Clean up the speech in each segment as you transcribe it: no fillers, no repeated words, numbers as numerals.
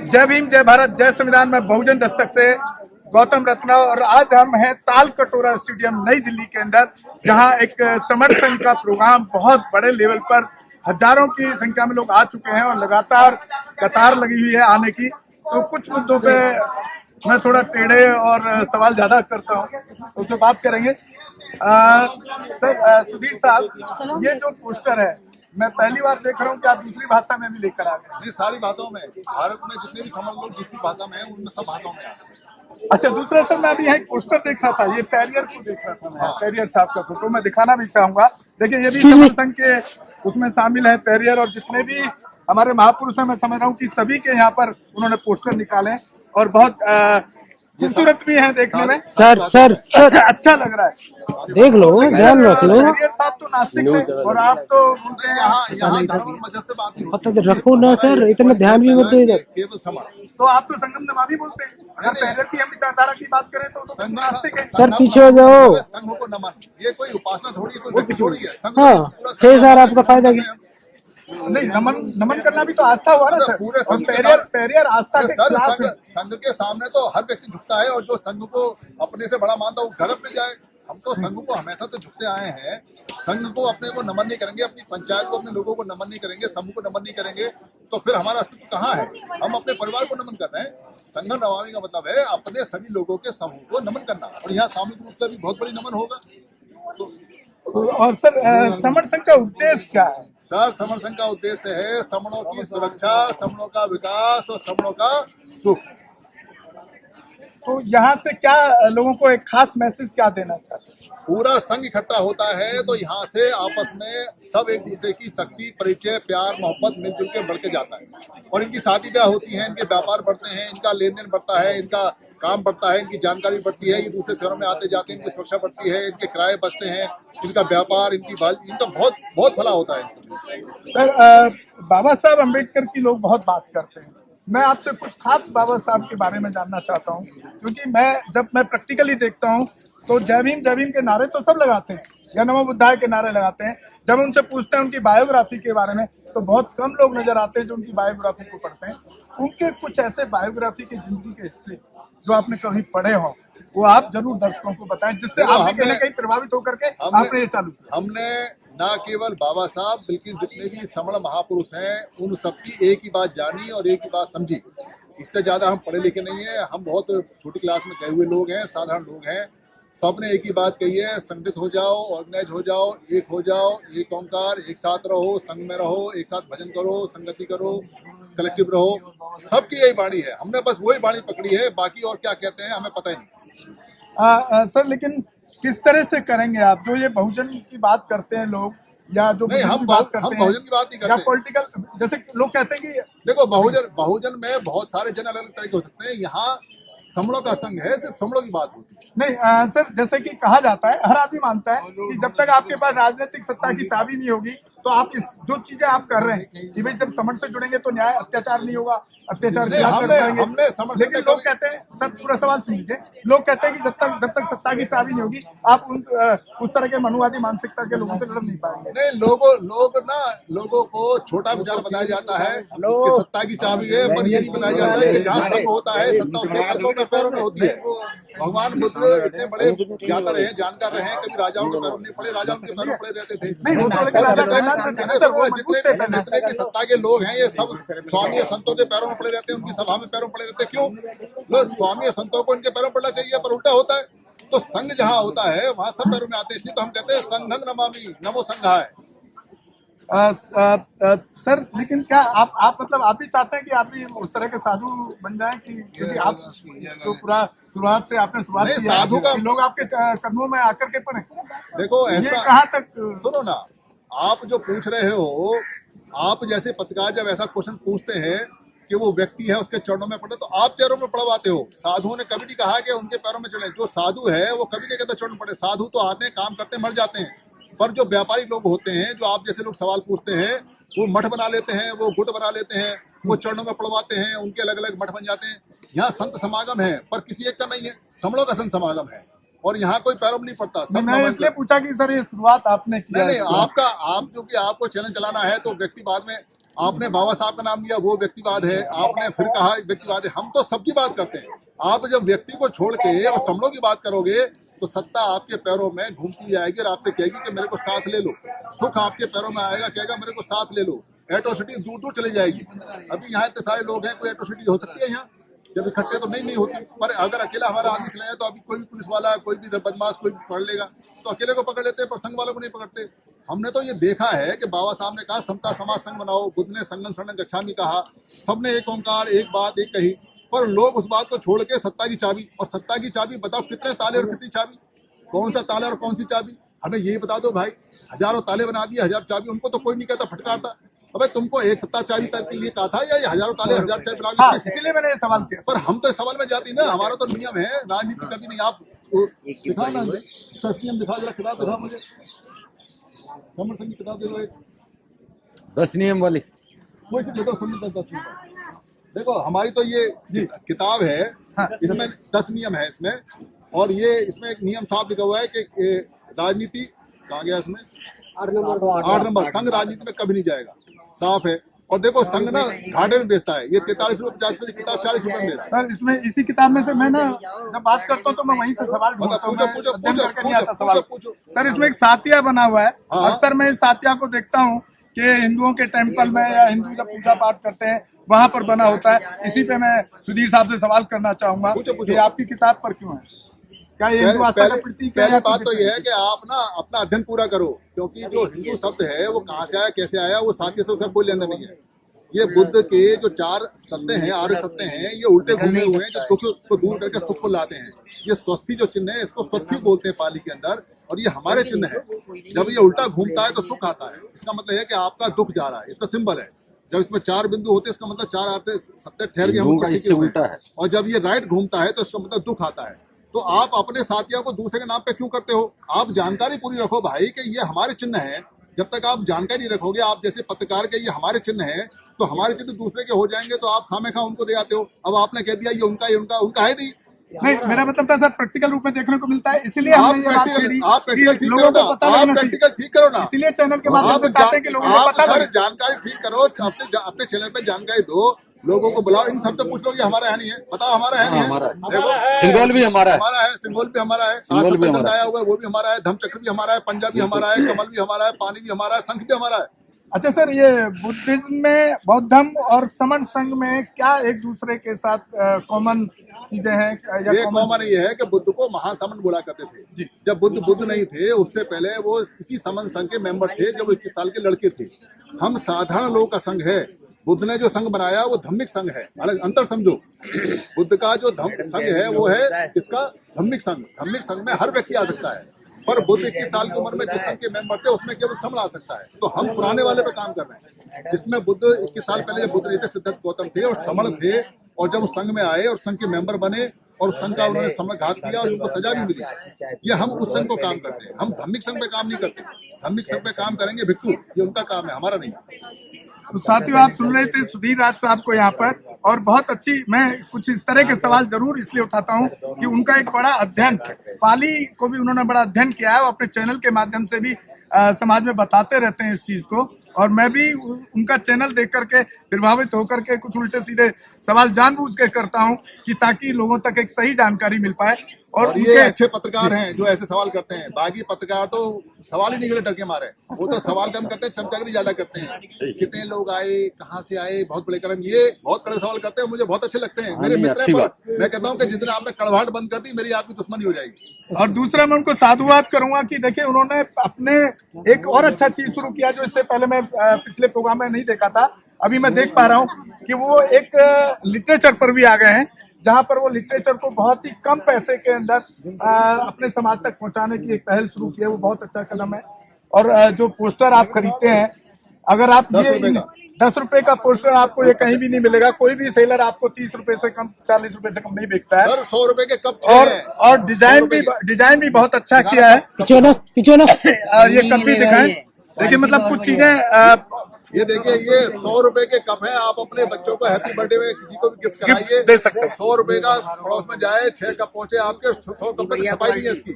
जय भीम, जय भारत, जय संविधान में बहुजन दस्तक से गौतम रत्ना। और आज हम हैं ताल कटोरा स्टेडियम नई दिल्ली के अंदर, जहां एक समर्थन का प्रोग्राम बहुत बड़े लेवल पर हजारों की संख्या में लोग आ चुके हैं और लगातार कतार लगी हुई है आने की। तो कुछ मुद्दों पे मैं थोड़ा टेढ़े और सवाल ज्यादा करता हूँ, उससे बात करेंगे। सर, सुधीर साहब, ये जो पोस्टर है मैं पहली बार देख रहा हूँ कि आप दूसरी भाषा में भी लेकर आ गए। ये सारी भाषाओं में, भारत में जितने भी समझ लोग जिसकी भाषा में है उनमें सब भाषाओं में आते हैं। अच्छा, दूसरा सर, मैं अभी यहाँ एक पोस्टर देख रहा था, ये पेरियर को देख रहा था मैं। पेरियर साहब का फोटो मैं दिखाना भी चाहूंगा। देखिए, ये भी समर संघ के उसमें शामिल है पेरियर, और जितने भी हमारे महापुरुष हैं मैं समझ रहा हूँ कि सभी के यहाँ पर उन्होंने पोस्टर निकाले और बहुत खूबसूरत भी है देखने में। सर अच्छा लग रहा है, देख लो, ध्यान रख लो। पेरियर साहब तो नास्तिक थे और आप तो बोलते हैं यहाँ धर्म और मजहब से बात नहीं पता तो रखो ना सर, इतना ध्यान भी मत दो इधर। केवल समाज। तो आप तो संगम नमामि बोलते हैं। अगर पेरियर की हम विचारधारा की बात करें तो नास्तिक है। सर पीछे हो जाओ। संघ को नमन, ये कोई उपासना थोड़ी, कोई व्यक्ति थोड़ी है। संघ हाँ, फिर सर आपका फायदा क्या? नहीं, नमन करना भी तो आस्था हुआ ना सर। पूरे और पेरियर आस्था के खिलाफ है। संघ के सामने तो हर व्यक्ति झुकता है, और जो संघ को अपने से बड़ा मानता है वो गलत में जाए। हम तो संघ को हमेशा से झुकते आए हैं। संघ को अपने को नमन नहीं करेंगे, अपनी पंचायत को, अपने लोगों को नमन नहीं करेंगे, समूह को नमन नहीं करेंगे, तो फिर हमारा अस्तित्व कहाँ है? हम अपने परिवार को नमन कर रहे हैं। संगम नमामि का मतलब है अपने सभी लोगों के समूह को नमन करना, और यहाँ सामूहिक रूप से भी बहुत बड़ी नमन होगा। और सर, समर संघ का उद्देश्य क्या है? सर, समर संघ का उद्देश्य है समणों की सुरक्षा, समणों का विकास और समणों का सुख। तो यहाँ से क्या लोगों को एक खास मैसेज क्या देना चाहते हैं? पूरा संघ इकट्ठा होता है तो यहाँ से आपस में सब एक दूसरे की शक्ति, परिचय, प्यार, मोहब्बत मिलजुल के बढ़ के जाता है, और इनकी शादी ब्याह होती है, इनके व्यापार बढ़ते हैं, इनका लेन देन बढ़ता है, इनका काम बढ़ता है, इनकी जानकारी बढ़ती है, ये दूसरे शहरों में आते जाते हैं, इनकी सुरक्षा बढ़ती है, इनके किराए बचते हैं, इनका व्यापार, इनका बहुत भला होता है। सर, बाबा साहब अम्बेडकर की लोग बहुत बात करते हैं। मैं आपसे कुछ खास बाबा साहब के बारे में जानना चाहता हूँ, क्योंकि जब मैं प्रैक्टिकली देखता हूँ तो जय भीम के नारे तो सब लगाते हैं, या नमो बुद्धाय के नारे लगाते हैं। जब उनसे पूछते हैं उनकी बायोग्राफी के बारे में तो बहुत कम लोग नजर आते हैं जो उनकी बायोग्राफी को पढ़ते हैं। उनके कुछ ऐसे बायोग्राफी के जिंदगी के हिस्से जो आपने कभी पढ़े हो, वो आप जरूर दर्शकों को बताएं, जिससे आपने कहीं ना कहीं प्रभावित होकर के आपने ये चालू किया। हमने न केवल बाबा साहब बल्कि जितने भी समण महापुरुष हैं उन सबकी एक ही बात जानी और एक ही बात समझी। इससे ज्यादा हम पढ़े लिखे नहीं है, हम बहुत छोटी क्लास में गए हुए लोग हैं, साधारण लोग हैं। सबने एक ही बात कही है, संगठित हो जाओ, ऑर्गेनाइज हो जाओ, एक हो जाओ, एक ओंकार, एक साथ रहो, संघ में रहो, एक साथ भजन करो, संगति करो, कलेक्टिव रहो। सबकी यही वाणी है, हमने बस वही वाणी पकड़ी है, बाकी और क्या कहते हैं हमें पता ही नहीं। सर, लेकिन किस तरह से करेंगे आप जो ये बहुजन की बात करते हैं लोग, या जो नहीं, हम बहुजन की बात नहीं करते, या पॉलिटिकल, जैसे लोग कहते हैं कि देखो बहुजन में बहुत सारे जन अलग अलग तरह के हो सकते हैं। यहाँ समणों का संघ है, सिर्फ समणों की बात होती है। नहीं सर, जैसे कि कहा जाता है, हर आदमी मानता है कि जब तक आपके पास राजनीतिक सत्ता की चाबी नहीं होगी तो आप जो चीजें आप कर रहे हैं कि भाई जब समण से जुड़ेंगे तो न्याय अत्याचार नहीं होगा, अत्याचार नहीं कर पाएंगे। लेकिन लोग कहते हैं, सर पूरा सवाल सुन लीजिए, लोग कहते हैं कि जब तक सत्ता की चाबी नहीं होगी आप उस तरह के मनुवादी मानसिकता के लोगों से लड़ नहीं पाएंगे। नहीं, लोगों को छोटा विचार बताया जाता है कि सत्ता की चाबी है, पर ये नहीं बताया जाता है कि जहाँ संघ होता है सत्ता उसके पैरों में होती है। भगवान बुद्ध इतने बड़े ज्ञाता रहे, जानकार रहे, कभी राजाओं के पैरों नहीं पड़े, राजा उनके पैरों पड़े रहते थे। जितने की सत्ता के लोग हैं ये सब स्वामी संतों के पैरों में पड़े रहते हैं, उनकी सभा में पैरों पड़े रहते हैं। क्यों? लोग स्वामी संतों को इनके पैरों पड़ना चाहिए, पर उल्टा होता है। तो संघ जहाँ होता है वहां सब पैरों में आते हैं, इसलिए तो हम कहते हैं संघं नमामि, नमो संघाय। सर, लेकिन क्या आप मतलब आप भी चाहते हैं कि आप भी उस तरह के साधु बन जाएं क्योंकि आप तो पूरा शुरुआत से आपने शुरुआत की साधु का लोग आपके कदमों में आकर के पड़े। देखो ऐसा कहाँ तक सुनो ना, आप जो पूछ रहे हो, आप जैसे पत्रकार जब ऐसा क्वेश्चन पूछते हैं कि वो व्यक्ति है उसके चरणों में पड़े, तो आप चरणों में पड़वाते हो। साधुओं ने कभी नहीं कहा कि उनके पैरों में चढ़े। जो साधु है वो कभी नहीं कहता चरण पड़े। साधु तो आते हैं, काम करते हैं, मर जाते हैं। पर जो व्यापारी लोग होते हैं, जो आप जैसे लोग सवाल पूछते हैं, वो मठ बना लेते हैं, वो गुट बना लेते हैं, वो चरणों में पड़वाते हैं, उनके अलग अलग मठ बन जाते हैं। यहाँ संत समागम है पर किसी एक का नहीं है, समणों का संत समागम है, और यहाँ कोई पैरों में नहीं पड़ता। मैं इसलिए पूछा कि सर ये शुरुआत आपने की। नहीं, आप क्योंकि आपको चैनल चलाना है तो व्यक्ति बाद में आपने बाबा साहब का नाम दिया, वो व्यक्तिवाद है। आपने फिर कहा व्यक्तिवाद है। हम तो सबकी बात करते हैं। आप जब व्यक्ति को छोड़ के और समलों की बात करोगे तो सत्ता आपके पैरों में घूमती जाएगी और आपसे कहेगी कि मेरे को साथ ले लो। सुख आपके पैरों में आएगा, कहेगा मेरे को साथ ले लो। एट्रोसिटी दूर दूर चली जाएगी। अभी यहाँ इतने सारे लोग हैं, कोई एट्रोसिटी हो सकती है यहाँ? जब इकट्ठे तो नहीं होती, पर अगर अकेला हमारा आदमी चला जाए तो अभी कोई भी पुलिस वाला, कोई भी इधर बदमाश कोई भी पकड़ लेगा तो अकेले को पकड़ लेते हैं, पर संघ वालों को नहीं पकड़ते। हमने तो ये देखा है कि बाबा साहब ने कहा समता समाज संघ बनाओ, बुद्ध ने संगम शरणं गच्छामि कहा, सबने एक ओंकार एक बात एक कही, पर लोग उस बात को छोड़ के सत्ता की चाबी, और सत्ता की चाबी बताओ कितने ताले और कितनी चाबी, कौन सा ताला और कौन सी चाबी, हमें यही बता दो भाई। हजारों ताले बना दिए, 1000 चाबी, उनको तो कोई नहीं कहता, फटकारता। अबे तुमको एक सत्ता चाबी तक के लिए कहा था या ये हजारों ताले 1000 चाबी बना हाँ, इसीलिए मैंने ये सवाल किया। पर हम तो इस सवाल में जाती ना, हमारा तो नियम है, राजनीति कभी नहीं। आप दिखा ना, नियम दिखा, जरा किताब दिखा मुझे, समर सिंह की किताब दे दो एक, 10 नियम वाली। कोई सी दे दो, समझ 10 नियम। देखो हमारी तो ये किताब है, इसमें 10 नियम है इसमें, और ये इसमें एक नियम साफ लिखा हुआ है कि राजनीति कहाँ गया इसमें 8 नंबर, संघ राजनीति में कभी नहीं जाएगा, साफ है। और देखो संघ ना घाटे में बेचता है, ये 43 रुपए 50 पैसे किताब 40 रुपए में। सर इसमें इसी किताब में से मैं ना जब बात करता हूँ तो मैं वहीं से सवाल ढूंढता हूँ, मैं अध्ययन करके नहीं आता सवाल। सर इसमें एक सातिया बना हुआ है, अक्सर मैं इस सातिया को देखता हूँ कि हिंदुओं के टेम्पल में या हिंदू जब पूजा पाठ करते हैं वहां पर बना होता है। इसी पे मैं सुधीर साहब से सवाल करना चाहूंगा कि आपकी किताब पर क्यों है, क्या ये हिंदू आस्था का प्रतीक है? पहली बात तो ये है कि आप ना अपना अध्ययन पूरा करो, क्योंकि जो हिंदू शब्द है वो कहाँ से आया कैसे आया वो साथी से उसका कोई लेना नहीं है। ये बुद्ध के जो 4 सत्य हैं, आर्य सत्य हैं, ये उल्टे घूमे हुए हैं जो दुख को दूर करके सुख को लाते हैं। ये स्वस्थी जो चिन्ह है इसको स्वस्ति बोलते हैं पाली के अंदर, और ये हमारे चिन्ह है। जब ये उल्टा घूमता है तो सुख आता है, इसका मतलब है कि आपका दुख जा रहा है, इसका सिंबल है। जब इसमें 4 बिंदु होते हैं इसका मतलब 4 आते सत्य ठहर के हम इससे उल्टा है, और जब ये राइट घूमता है तो इसका मतलब दुख आता है। तो आप अपने साथियों को दूसरे के नाम पे क्यों करते हो? आप जानकारी पूरी रखो भाई कि ये हमारे चिन्ह है। जब तक आप जानकारी नहीं रखोगे, आप जैसे पत्रकार के ये हमारे चिन्ह है, तो हमारे चिन्ह दूसरे के हो जाएंगे तो आप खामेखा उनको दे आते हो। अब आपने कह दिया ये उनका है नहीं। नहीं, मेरा मतलब था सर प्रैक्टिकल रूप में देखने को मिलता है, इसीलिए हमने ये बात छेड़ी आप प्रैक्टिकल ठीक लोगों करो को पता ना, आप लगना प्रैक्टिकल ठीक करो ना, इसीलिए चैनल के माध्यम से चाहते हैं कि लोगों को पता सर लगे। जानकारी ठीक करो, अपने चैनल पे जानकारी दो, लोगों को बुलाओ। इन सबसे पूछ लो ये हमारा है नहीं है, बताओ हमारा है नहीं है? देखो सिंगोल भी हमारा है, सिंगोल भी हमारा है, सिंगोल भी हमारा आया हुआ है वो भी हमारा है, धम्मचक्र भी हमारा है, पंजाब भी हमारा है, कमल भी हमारा है, पानी भी हमारा है, शंख भी हमारा है। अच्छा सर, ये बुद्धिज्म में, बौद्धम और समन संघ में क्या एक दूसरे के साथ कॉमन चीजें हैं? ये कॉमन ये है कि बुद्ध को महासमन बोला करते थे। जब बुद्ध नहीं थे उससे पहले वो इसी समन संघ के मेंबर थे, जब 21 साल के लड़के थे। हम साधारण लोगों का संघ है। बुद्ध ने जो संघ बनाया वो धम्मिक संघ है, अलग अंतर समझो। बुद्ध का जो संघ है वो है किसका? धम्मिक संघ। धम्मिक संघ में हर व्यक्ति आ सकता है, पर बुद्ध 21 साल की उम्र में जिस संघ के मेंबर थे उसमें केवल समन आ सकता है। तो हम पुराने वाले पे काम कर रहे हैं, जिसमें बुद्ध 21 साल पहले जब बुद्ध नहीं थे, सिद्धार्थ गौतम थे और समण थे, और जब उस संघ में आए और संघ के मेंबर बने और उस संघ का उन्होंने समघात किया और उनको सजा भी मिली। ये हम उस संघ को काम करते हैं, हम धम्मिक संघ पे काम नहीं करते। धम्मिक संघ पे काम करेंगे भिक्षु, ये उनका काम है, हमारा नहीं। तो साथियों, आप सुन रहे थे सुधीर राज साहब को यहाँ पर, और बहुत अच्छी, मैं कुछ इस तरह के सवाल जरूर इसलिए उठाता हूँ कि उनका एक बड़ा अध्ययन, पाली को भी उन्होंने बड़ा अध्ययन किया है, और अपने चैनल के माध्यम से भी समाज में बताते रहते हैं इस चीज को। और मैं भी उनका चैनल देख करके प्रभावित होकर के कुछ उल्टे सीधे सवाल जानबूझ के करता हूं कि ताकि लोगों तक एक सही जानकारी मिल पाए। और ये अच्छे पत्रकार हैं जो ऐसे सवाल करते हैं। बाकी पत्रकार तो सवाल ही नहीं करे डर के मारे, वो तो सवाल कम करते हैं, चमचागिरी ज्यादा करते हैं। कितने लोग आए, कहाँ से आए, बहुत बड़े कर्म, ये बहुत कड़े सवाल करते हैं, मुझे बहुत अच्छे लगते हैं। मेरे मित्र हैं, पर मैं कहता हूँ कि जिस दिन आपने कड़वाहट बंद कर दी, मेरी आपकी दुश्मनी हो जाएगी। और दूसरा मैं उनको साधुवाद करूंगा कि देखिए उन्होंने अपने एक और अच्छा चीज शुरू किया जो इससे पहले मैं पिछले प्रोग्राम में नहीं देखा था। अभी मैं देख पा रहा हूँ कि वो एक लिटरेचर पर भी आ गए हैं, जहां पर वो लिटरेचर को बहुत ही कम पैसे के अंदर अपने समाज तक पहुंचाने की एक पहल शुरू की है। वो बहुत अच्छा कदम है। और जो पोस्टर आप खरीदते हैं, अगर आप 10 रुपए का पोस्टर आपको ये कहीं भी नहीं मिलेगा, कोई भी सेलर आपको 30 रुपए से कम, 40 रुपए से कम नहीं बेचता है। सर 100 रुपए के कप और डिजाइन भी बहुत अच्छा किया है। पीछे ना ये कप भी दिखाएं, देखिए मतलब कुछ चीजें ये देखिए, ये 100 रुपए के कप है। आप अपने बच्चों को हैप्पी बर्थडे में किसी को भी गिफ्ट कराइए, दे सकते हैं। 100 रुपए का पड़ोस में जाए, 6 कप पहुंचे आपके, 100 कप की सफाई नहीं है इसकी।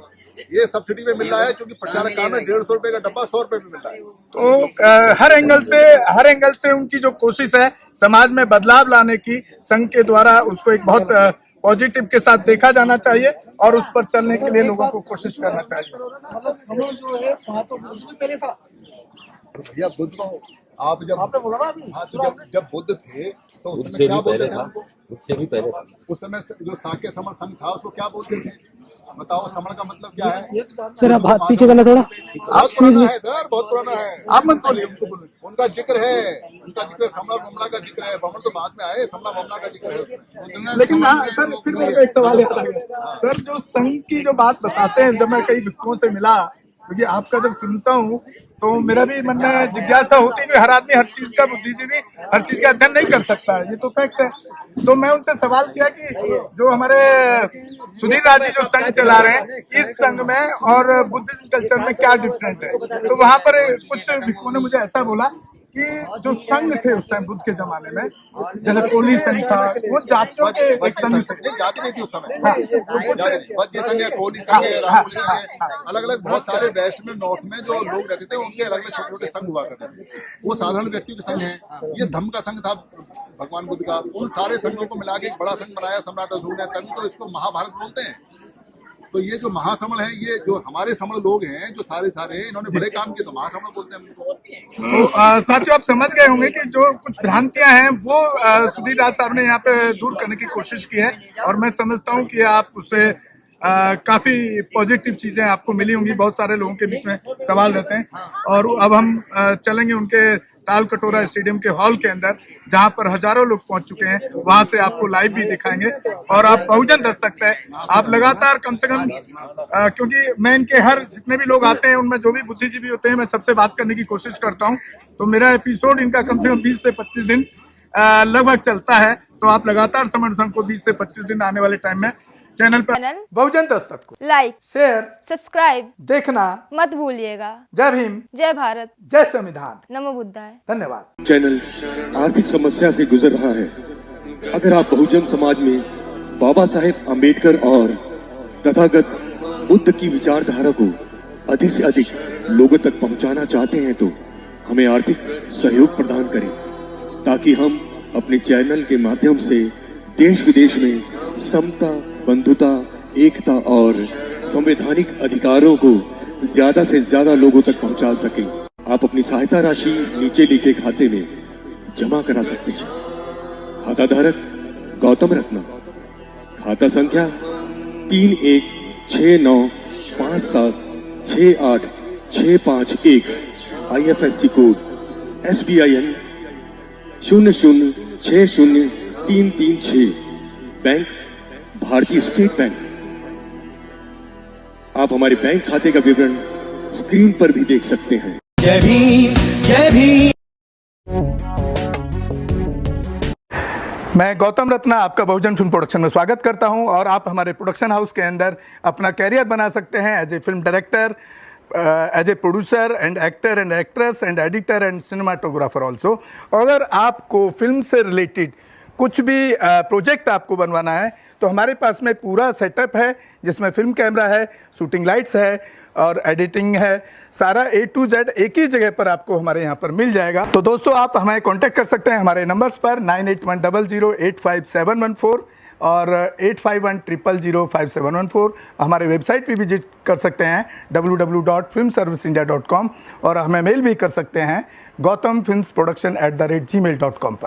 ये सब्सिडी पे मिल रहा है, क्योंकि प्रचारक काम है 150 रुपए का डब्बा 100 रुपए में मिल रहा है। तो हर एंगल से उनकी जो कोशिश है समाज में बदलाव लाने की, संघ के द्वारा उसको एक बहुत पॉजिटिव के साथ देखा जाना चाहिए और उस पर चलने के लिए लोगों को कोशिश करना चाहिए। भैया बुद्ध को आप जब आपने बोला ना अभी, हाँ, तो जब बुद्ध थे तो उस समय क्या बोलते थे? उससे भी पहले था। उस समय जो साक्य समण संघ था उसको क्या बोलते थे? बताओ, समण का मतलब क्या है? सर आप हाथ पीछे करना थोड़ा। बहुत पुराना है सर, बहुत पुराना है। आप मत बोलिए, उनको बोलिए। उनका जिक्र है, समला बमला का जिक्र है। बमन तो बाद में आए, समला बमला का जिक्र है। लेकिन सर फिर मेरे को एक सवाल याद आ गया सर, जो संघ की जो बात बताते हैं, जब मैं कई भिक्षुओं से मिला, क्योंकि आपका जब सुनता हूँ तो मेरा भी मन में जिज्ञासा होती है कि हर आदमी हर चीज का, बुद्धिजीवी हर चीज का अध्ययन नहीं कर सकता है, ये तो फैक्ट है। तो मैं उनसे सवाल किया कि जो हमारे सुधीर राज जी जो संघ चला रहे हैं, इस संघ में और बुद्धिज्म कल्चर में क्या डिफरेंट है? तो वहां पर कुछ भिक्षुओं ने मुझे ऐसा बोला कि जो संघ थे उस टाइम बुद्ध के जमाने में, जैसे कोली संघ था, वो जातियों के एक संघ थे। जाति नहीं थी उस समय, बद्दी संघ है, कोली संघ है, राहुल संघ है, अलग अलग बहुत सारे वेस्ट में, नॉर्थ में जो लोग रहते थे उनके अलग अलग छोटे छोटे संघ हुआ करते थे। वो साधारण व्यक्तियों के संघ है। ये धम्म का संघ था भगवान बुद्ध का। उन सारे संघों को मिला के एक बड़ा संघ बनाया सम्राट अशोक ने, तभी तो इसको महाभारत बोलते हैं। तो ये जो महासमण है, ये जो हमारे समण लोग हैं जो सारे इन्होंने बड़े काम किए, तो महासमण बोलते हैं हमको। तो साथियों, आप समझ गए होंगे कि जो कुछ भ्रांतियां हैं वो सुधीर राज साहब ने यहाँ पे दूर करने की कोशिश की है, और मैं समझता हूँ कि आप उससे काफी पॉजिटिव चीजें आपको मिली होंगी। बहुत सारे लोगों के बीच में सवाल रहते हैं, और अब हम चलेंगे उनके ताल कटोरा स्टेडियम के हॉल के अंदर, जहां पर हजारों लोग पहुंच चुके हैं। वहां से आपको लाइव भी दिखाएंगे, और आप बहुजन दस्तक पे आप लगातार कम से कम, क्योंकि मैं इनके हर जितने भी लोग आते हैं उनमें जो भी बुद्धिजीवी होते हैं, मैं सबसे बात करने की कोशिश करता हूं। तो मेरा एपिसोड इनका कम से कम 20 से 25 दिन लगभग चलता है। तो आप लगातार समण संघ को 20 से 25 दिन आने वाले टाइम में चैनल पर बहुजन दस्तक को लाइक, शेयर, सब्सक्राइब देखना मत भूलिएगा। जय भीम, जय भारत, जय संविधान, नमो बुद्धाय। धन्यवाद। चैनल आर्थिक समस्या से गुजर रहा है। अगर आप बहुजन समाज में बाबा साहेब अम्बेडकर और तथागत बुद्ध की विचारधारा को अधिक से अधिक लोगों तक पहुंचाना चाहते हैं, तो हमें आर्थिक सहयोग प्रदान करें, ताकि हम अपने चैनल के माध्यम से देश विदेश में समता, बंधुता, एकता और संवैधानिक अधिकारों को ज्यादा से ज्यादा लोगों तक पहुंचा सकें। आप अपनी सहायता राशि नीचे लिखे खाते में जमा करा सकते हैं। खाता धारक गौतम रत्ना, खाता संख्या 316957686551, IFSC कोड SBIN 0060336, बैंक भारतीय स्टेट बैंक। आप हमारे बैंक खाते का विवरण स्क्रीन पर भी देख सकते हैं। जय भीम, जय भीम। मैं गौतम रत्ना आपका बहुजन फिल्म प्रोडक्शन में स्वागत करता हूं, और आप हमारे प्रोडक्शन हाउस के अंदर अपना कैरियर बना सकते हैं as a film director, as a producer and actor and actress and editor and cinematographer also. अगर आपको फिल्म से रिलेटेड कुछ भी प्रोजेक्ट आपको बनवाना है, तो हमारे पास में पूरा सेटअप है, जिसमें फिल्म कैमरा है, शूटिंग लाइट्स है और एडिटिंग है। सारा A to Z एक ही जगह पर आपको हमारे यहाँ पर मिल जाएगा। तो दोस्तों, आप हमें कांटेक्ट कर सकते हैं हमारे नंबर्स पर 9810085714 और 8510005714। हमारे वेबसाइट पे विजिट कर सकते हैं www.filmserviceindia.com, और हमें मेल भी कर सकते हैं gautamfilmsproduction@gmail.com पर।